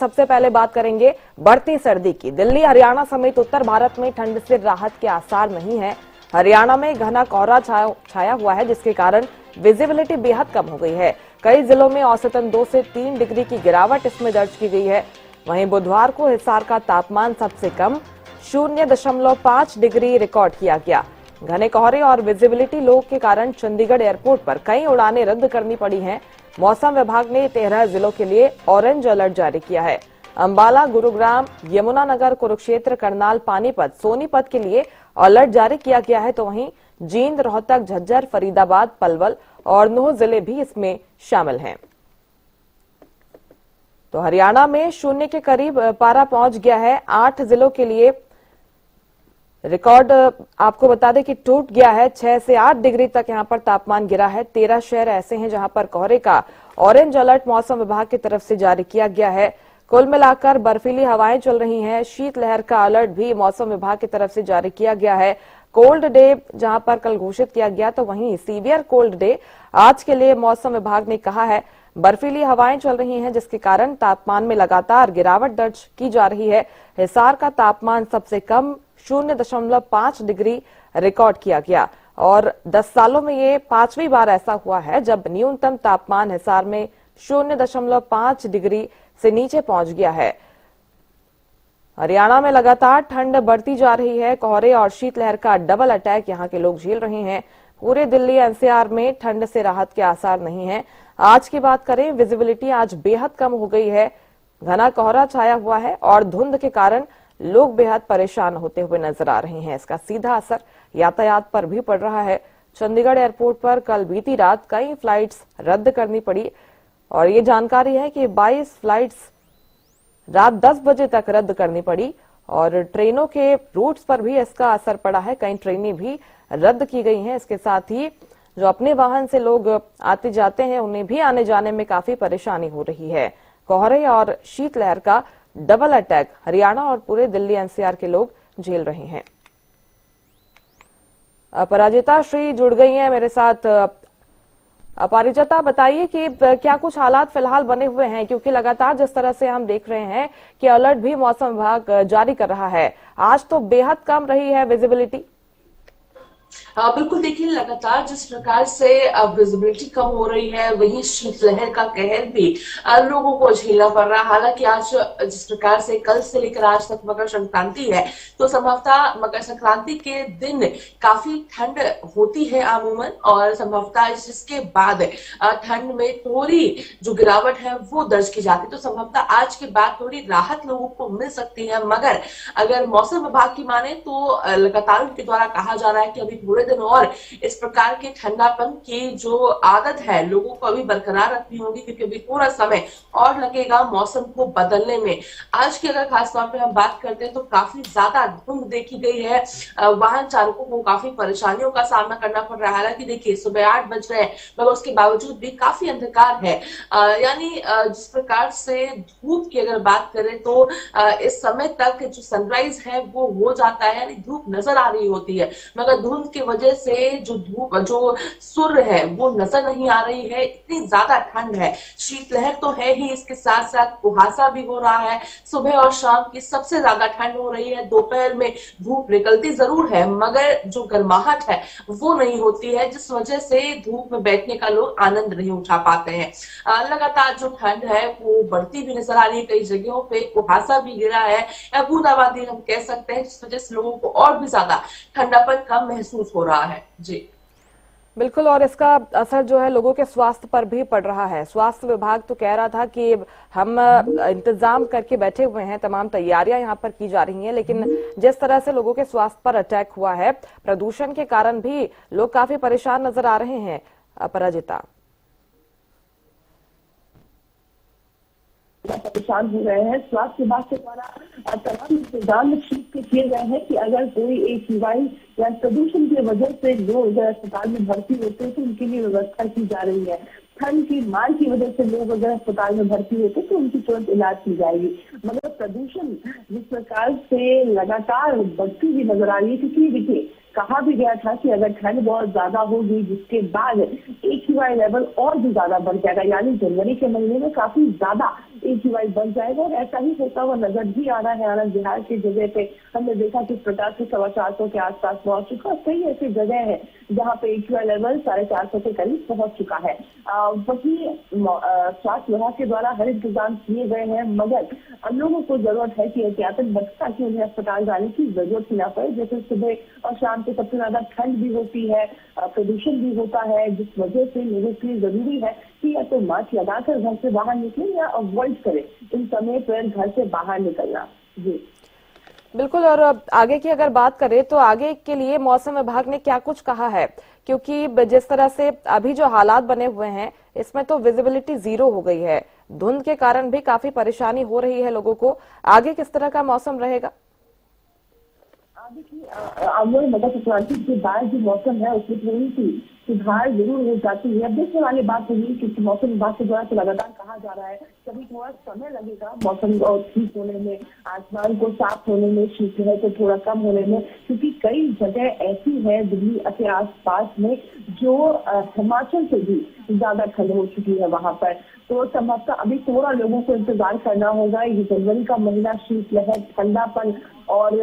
सबसे पहले बात करेंगे बढ़ती सर्दी की। दिल्ली, हरियाणा समेत उत्तर भारत में ठंड से राहत के आसार नहीं है। हरियाणा में घना कोहरा छाया हुआ है, जिसके कारण विजिबिलिटी बेहद कम हो गई है। कई जिलों में औसतन 2 से 3 डिग्री की गिरावट इसमें दर्ज की गई है। वहीं बुधवार को हिसार का तापमान सबसे कम 0.5 डिग्री रिकॉर्ड किया गया। घने कोहरे और विजिबिलिटी लो के कारण चंडीगढ़ एयरपोर्ट पर कई उड़ानें रद्द करनी पड़ी हैं। मौसम विभाग ने 13 जिलों के लिए ऑरेंज अलर्ट जारी किया है। अंबाला, गुरुग्राम, यमुनानगर, कुरुक्षेत्र, करनाल, पानीपत, सोनीपत के लिए अलर्ट जारी किया गया है, तो वहीं जींद, रोहतक, झज्जर, फरीदाबाद, पलवल और नूह जिले भी इसमें शामिल हैं। तो हरियाणा में 0 के करीब पारा पहुंच गया है। 8 जिलों के लिए रिकॉर्ड आपको बता दें कि टूट गया है। 6 से 8 डिग्री तक यहां पर तापमान गिरा है। 13 शहर ऐसे हैं जहां पर कोहरे का ऑरेंज अलर्ट मौसम विभाग की तरफ से जारी किया गया है। कुल मिलाकर बर्फीली हवाएं चल रही हैं। शीतलहर का अलर्ट भी मौसम विभाग की तरफ से जारी किया गया है। कोल्ड डे जहां पर कल घोषित किया गया, तो वहीं सीवियर कोल्ड डे आज के लिए मौसम विभाग ने कहा है। बर्फीली हवाएं चल रही हैं, जिसके कारण तापमान में लगातार गिरावट दर्ज की जा रही है। हिसार का तापमान सबसे कम 0.5 डिग्री रिकॉर्ड किया गया और 10 सालों में ये 5वीं बार ऐसा हुआ है जब न्यूनतम तापमान हिसार में 0.5 डिग्री से नीचे पहुंच गया है। हरियाणा में लगातार ठंड बढ़ती जा रही है। कोहरे और शीतलहर का डबल अटैक यहां के लोग झेल रहे हैं। पूरे दिल्ली एनसीआर में ठंड से राहत के आसार नहीं है। आज की बात करें, विजिबिलिटी आज बेहद कम हो गई है। घना कोहरा छाया हुआ है और धुंध के कारण लोग बेहद परेशान होते हुए नजर आ रहे हैं। इसका सीधा असर यातायात पर भी पड़ रहा है। चंडीगढ़ एयरपोर्ट पर कल बीती रात कई फ्लाइट्स रद्द करनी पड़ी और ये जानकारी है कि 22 फ्लाइट्स रात 10 बजे तक रद्द करनी पड़ी और ट्रेनों के रूट्स पर भी इसका असर पड़ा है। कई ट्रेनें भी रद्द की गई हैं। इसके साथ ही जो अपने वाहन से लोग आते जाते हैं, उन्हें भी आने जाने में काफी परेशानी हो रही है। कोहरे और शीतलहर का डबल अटैक हरियाणा और पूरे दिल्ली एनसीआर के लोग झेल रहे हैं। अपराजिता श्री जुड़ गई हैं मेरे साथ। अपराजिता, बताइए कि क्या कुछ हालात फिलहाल बने हुए हैं, क्योंकि लगातार जिस तरह से हम देख रहे हैं कि अलर्ट भी मौसम विभाग जारी कर रहा है। आज तो बेहद कम रही है विजिबिलिटी। बिल्कुल, देखिए लगातार जिस प्रकार से विजिबिलिटी कम हो रही है, वहीं शीतलहर का कहर भी लोगों को झेलना पड़ रहा है। हालांकि आज जिस प्रकार से कल से लेकर आज तक मकर संक्रांति है, तो संभवतः मकर संक्रांति के दिन काफी ठंड होती है अमूमन, और संभवतः जिसके बाद ठंड में थोड़ी जो गिरावट है वो दर्ज की जाती है। तो संभवतः आज के बाद थोड़ी राहत लोगों को मिल सकती है। मगर अगर मौसम विभाग की माने तो लगातार उनके द्वारा कहा जा रहा है कि अभी पूरे दिन और इस प्रकार के ठंडापन की जो आदत है लोगों को अभी बरकरार रखनी होगी, क्योंकि अभी पूरा समय और लगेगा मौसम को बदलने में। आज की अगर खास तौर पे हम बात करते हैं तो काफी ज्यादा धुंध देखी गई है। वाहन चालकों को काफी परेशानियों का सामना करना पड़ रहा है। हालांकि देखिए सुबह 8 बज रहे हैं, मगर उसके बावजूद भी काफी अंधकार है। यानी जिस प्रकार से धूप की अगर बात करें तो इस समय तक जो सनराइज है वो हो जाता है, यानी धूप नजर आ रही होती है, मगर धुंध की वजह से जो धूप जो सूर्य है वो नजर नहीं आ रही है। इतनी ज्यादा ठंड है। शीतलहर तो है ही, इसके साथ साथ कुहासा भी हो रहा है। सुबह और शाम की सबसे ज्यादा ठंड हो रही है। दोपहर में धूप निकलती जरूर है, मगर जो गर्माहट है वो नहीं होती है, जिस वजह से धूप में बैठने का लोग आनंद नहीं उठा पाते हैं। लगातार जो ठंड है वो बढ़ती भी नजर आ रही है। कई जगहों पे कुहासा भी गिरा है या बूंदाबांदी हम कह सकते हैं, जिस वजह से लोगों को और भी ज्यादा ठंडापन कम महसूस हो रहा है। जी बिल्कुल, और इसका असर जो है लोगों के स्वास्थ्य पर भी पड़ रहा है। स्वास्थ्य विभाग तो कह रहा था कि हम इंतजाम करके बैठे हुए हैं, तमाम तैयारियां यहां पर की जा रही हैं, लेकिन जिस तरह से लोगों के स्वास्थ्य पर अटैक हुआ है, प्रदूषण के कारण भी लोग काफी परेशान नजर आ रहे हैं। अपराजिता, परेशान हो रहे हैं। स्वास्थ्य विभाग के द्वारा तमाम इंतजाम ठीक से किए गए हैं कि अगर कोई एक वायु या प्रदूषण की वजह से लोग अस्पताल में भर्ती होते हैं तो उनके लिए व्यवस्था की जा रही है। ठंड की मार की वजह से लोग अगर अस्पताल में भर्ती होते तो उनकी तुरंत इलाज की जाएगी। मगर प्रदूषण जिस प्रकार से लगातार बढ़ती हुई नजर आ रही है, क्योंकि देखिए कहा भी गया था कि अगर ठंड बहुत ज्यादा होगी जिसके बाद AQI लेवल और भी ज्यादा बढ़ जाएगा, यानी जनवरी के महीने में काफी ज्यादा AQI बढ़ जाएगा और ऐसा ही होता हुआ नजर भी आ रहा है। आनंद बिहार की जगह पे हमने देखा किस प्रकार से 450 के आसपास पहुंच चुका है। कई ऐसी जगह है जहाँ पे AQI लेवल 450 के करीब पहुंच चुका है। वही स्वास्थ्य विभाग के द्वारा हर इंतजाम किए गए हैं, मगर हम लोगों को जरूरत है कि एहतियातन बरतें ताकि उन्हें अस्पताल जाने की जरूरत ही ना पड़े। जैसे सुबह और शाम को सबसे ज्यादा ठंड भी होती है, प्रदूषण भी होता है, जिस वजह से लोगों के लिए जरूरी है कि या तो मास्क लगाकर घर से बाहर निकले या अवॉइड करें इन समय पर घर से बाहर निकलना। जी बिल्कुल। और आगे की अगर बात करें तो आगे के लिए मौसम विभाग ने क्या कुछ कहा है, क्योंकि जिस तरह से अभी जो हालात बने हुए हैं इसमें तो विजिबिलिटी 0 हो गई है, धुंध के कारण भी काफी परेशानी हो रही है लोगों को। आगे किस तरह का मौसम रहेगा? देखिए, मकर संक्रांति के बाद जो मौसम है उसमें थोड़ी सी सुधार जरूर हो जाती है। अब देखने वाली बात होगी कि मौसम विभाग के द्वारा तो लगातार कहा जा रहा है कभी थोड़ा समय लगेगा मौसम ठीक होने में, आसमान को साफ होने में, शीतलहर को थोड़ा कम होने में, क्योंकि कई जगह ऐसी है दिल्ली के आसपास में जो हिमाचल से भी ज्यादा ठंड हो चुकी है वहां पर। तो संभवतः अभी थोड़ा लोगों को इंतजार करना होगा। ये जनवरी का महीना शीतलहर, ठंडापन और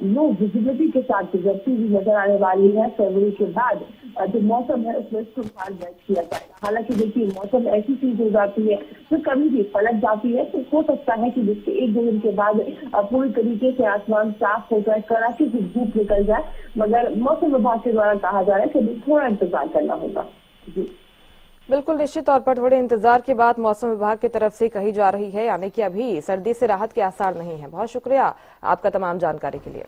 लो विजिबिलिटी के साथ गुजरती हुई नजर आने वाली है। फरवरी के बाद जो मौसम है उसमें सुधार दर्ज किया जाएगा। हालांकि देखिए, मौसम ऐसी चीज हो जाती है जो कभी भी पलट जाती है, तो हो सकता है कि जिसके 1-2 दिन के बाद पूरी तरीके से आसमान साफ हो जाए, कड़ाके की धूप निकल जाए, मगर मौसम विभाग के द्वारा कहा जा रहा है कि थोड़ा इंतजार करना होगा। जी बिल्कुल, निश्चित तौर पर थोड़े इंतजार के बाद मौसम विभाग की तरफ से कही जा रही है, यानी कि अभी सर्दी से राहत के आसार नहीं है। बहुत शुक्रिया आपका तमाम जानकारी के लिए।